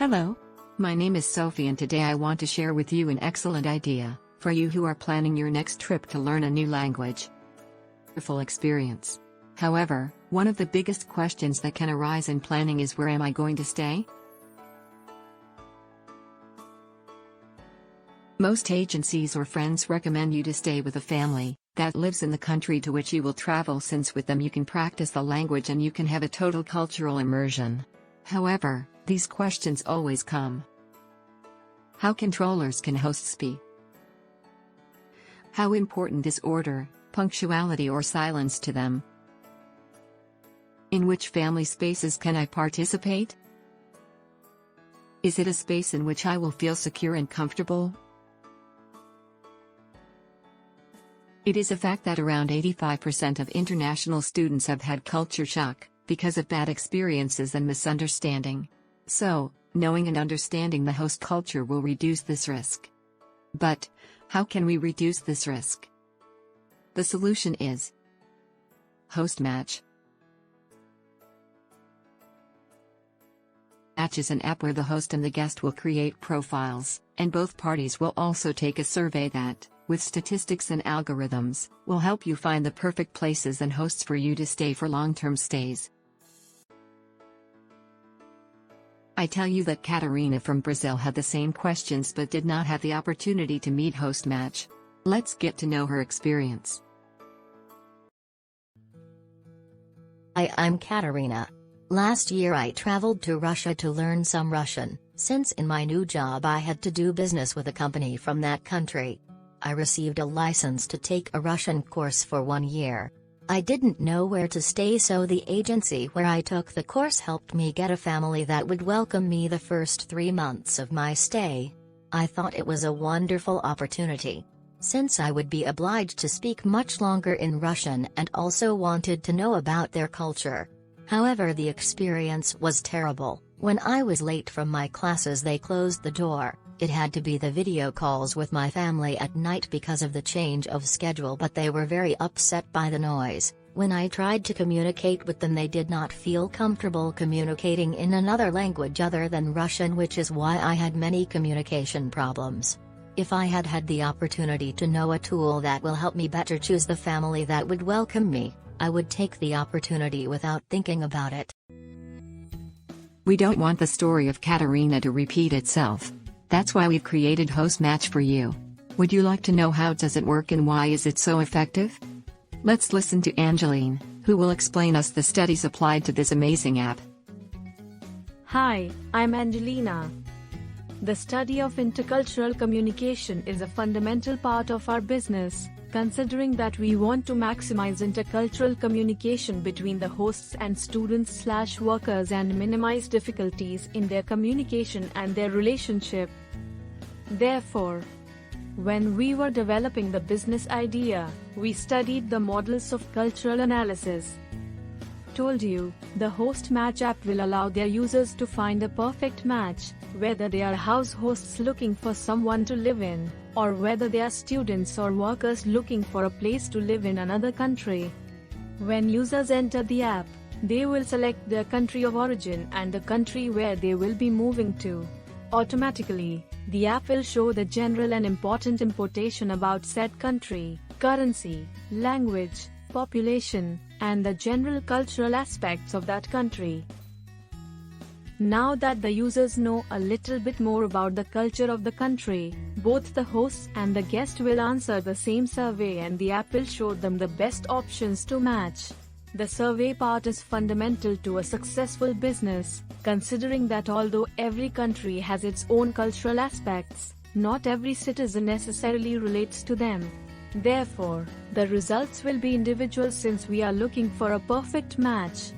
Hello. My name is Sophie and today I want to share with you an excellent idea for you who are planning your next trip to learn a new language. Full experience. However, one of the biggest questions that can arise in planning is, where am I going to stay? Most agencies or friends recommend you to stay with a family that lives in the country to which you will travel, since with them you can practice the language and you can have a total cultural immersion. However, these questions always come. How controllers can hosts be? How important is order, punctuality or silence to them? In which family spaces can I participate? Is it a space in which I will feel secure and comfortable? It is a fact that around 85% of international students have had culture shock because of bad experiences and misunderstanding. So, knowing and understanding the host culture will reduce this risk. But, how can we reduce this risk? The solution is HostMatch. Match is an app where the host and the guest will create profiles, and both parties will also take a survey that, with statistics and algorithms, will help you find the perfect places and hosts for you to stay for long-term stays. I tell you that Catarina from Brazil had the same questions but did not have the opportunity to meet HostMatch. Let's get to know her experience. Hi, I'm Katarina. Last year I traveled to Russia to learn some Russian, since in my new job I had to do business with a company from that country. I received a license to take a Russian course for 1 year. I didn't know where to stay, so the agency where I took the course helped me get a family that would welcome me the first 3 months of my stay. I thought it was a wonderful opportunity, since I would be obliged to speak much longer in Russian and also wanted to know about their culture. However, the experience was terrible. When I was late from my classes, they closed the door. It had to be the video calls with my family at night because of the change of schedule, but they were very upset by the noise. When I tried to communicate with them, they did not feel comfortable communicating in another language other than Russian, which is why I had many communication problems. If I had had the opportunity to know a tool that will help me better choose the family that would welcome me, I would take the opportunity without thinking about it. We don't want the story of Katarina to repeat itself. That's why we've created HostMatch for you. Would you like to know how does it work and why is it so effective? Let's listen to Angeline, who will explain us the studies applied to this amazing app. Hi, I'm Angelina. The study of intercultural communication is a fundamental part of our business, considering that we want to maximize intercultural communication between the hosts and students/workers and minimize difficulties in their communication and their relationship. Therefore, when we were developing the business idea, we studied the models of cultural analysis. Told you, the HostMatch app will allow their users to find a perfect match, whether they are house hosts looking for someone to live in, or whether they are students or workers looking for a place to live in another country. When users enter the app, they will select their country of origin and the country where they will be moving to. Automatically, the app will show the general and important information about said country, currency, language, population, and the general cultural aspects of that country. Now that the users know a little bit more about the culture of the country, both the hosts and the guest will answer the same survey and the app will show them the best options to match. The survey part is fundamental to a successful business, considering that although every country has its own cultural aspects, not every citizen necessarily relates to them. Therefore, the results will be individual since we are looking for a perfect match.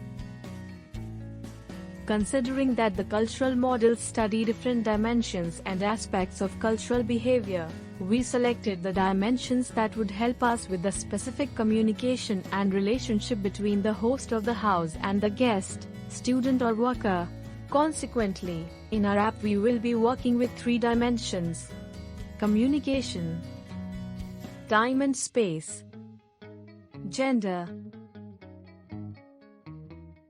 Considering that the cultural models study different dimensions and aspects of cultural behavior, we selected the dimensions that would help us with the specific communication and relationship between the host of the house and the guest, student or worker. Consequently, in our app we will be working with 3 dimensions: communication, time and space, gender.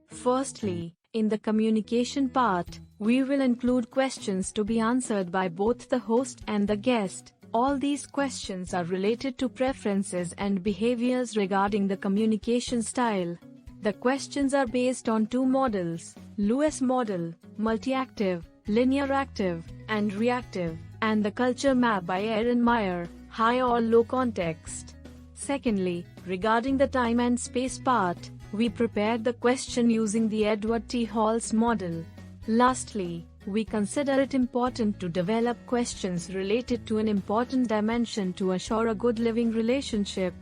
Firstly, in the communication part, We will include questions to be answered by both the host and the guest. All these questions are related to preferences and behaviors regarding the communication style. The questions are based on two models: Lewis model, multi-active, linear active, and reactive, and the culture map by Aaron Meyer, high or low context. Secondly, regarding the time and space part, we prepared the question using the Edward T. Hall's model. Lastly, we consider it important to develop questions related to an important dimension to assure a good living relationship.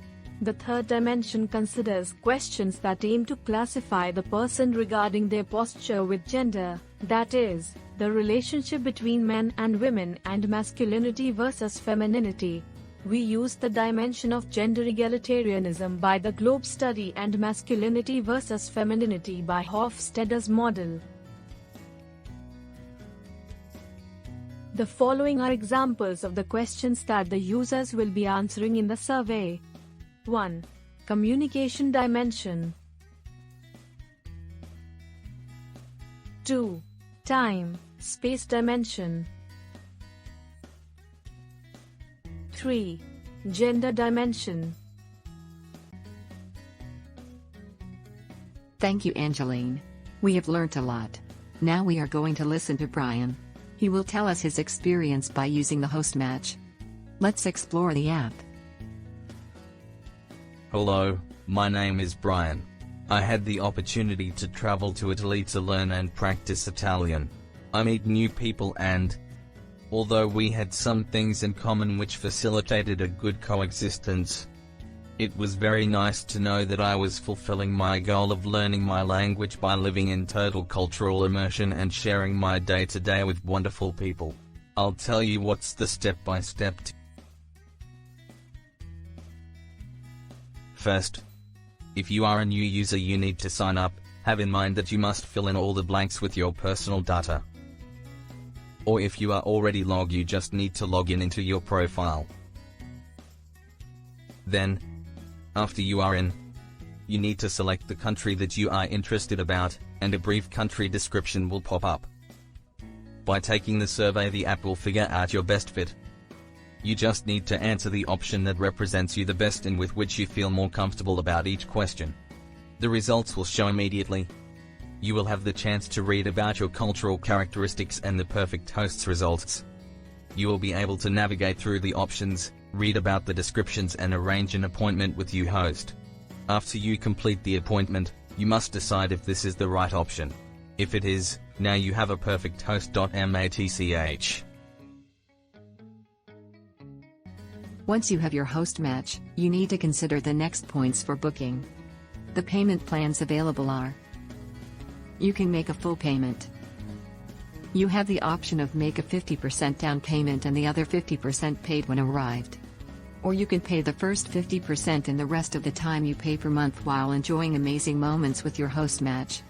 The third dimension considers questions that aim to classify the person regarding their posture with gender, that is, the relationship between men and women and masculinity versus femininity. We used the dimension of gender egalitarianism by the Globe study and masculinity versus femininity by Hofstede's model. The following are examples of the questions that the users will be answering in the survey. 1. Communication dimension. 2. Time, space dimension. 3. Gender dimension. Thank you, Angeline. We have learnt a lot. Now we are going to listen to Brian. He will tell us his experience by using the host match. Let's explore the app. Hello, my name is Brian. I had the opportunity to travel to Italy to learn and practice Italian. I meet new people and, although we had some things in common which facilitated a good coexistence, it was very nice to know that I was fulfilling my goal of learning my language by living in total cultural immersion and sharing my day-to-day with wonderful people. I'll tell you what's the step-by-step. First, if you are a new user, you need to sign up. Have in mind that you must fill in all the blanks with your personal data. Or if you are already logged, you just need to log in into your profile. Then, after you are in, you need to select the country that you are interested about, and a brief country description will pop up. By taking the survey, the app will figure out your best fit. You just need to answer the option that represents you the best and with which you feel more comfortable about each question. The results will show immediately. You will have the chance to read about your cultural characteristics and the perfect host's results. You will be able to navigate through the options, read about the descriptions and arrange an appointment with your host. After you complete the appointment, you must decide if this is the right option. If it is, now you have a perfect host.match. Once you have your host match, you need to consider the next points for booking. The payment plans available are: you can make a full payment. You have the option of make a 50% down payment and the other 50% paid when arrived. Or you can pay the first 50% and the rest of the time you pay per month while enjoying amazing moments with your host match.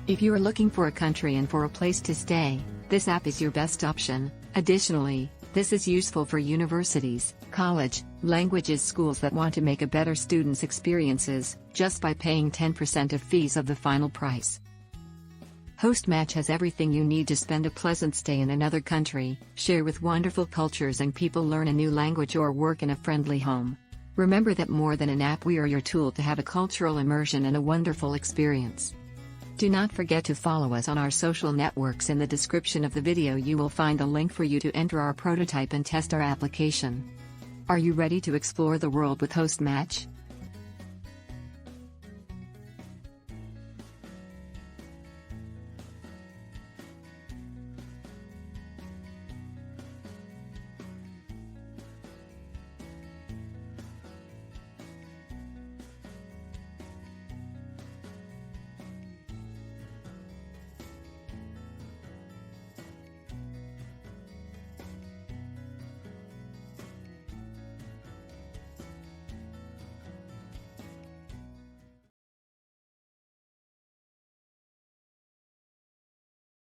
If you are looking for a country and for a place to stay, this app is your best option. Additionally, this is useful for universities, college, languages schools that want to make a better students' experiences, just by paying 10% of fees of the final price. HostMatch has everything you need to spend a pleasant stay in another country, share with wonderful cultures and people, learn a new language or work in a friendly home. Remember that more than an app, we are your tool to have a cultural immersion and a wonderful experience. Do not forget to follow us on our social networks. In the description of the video you will find a link for you to enter our prototype and test our application. Are you ready to explore the world with HostMatch?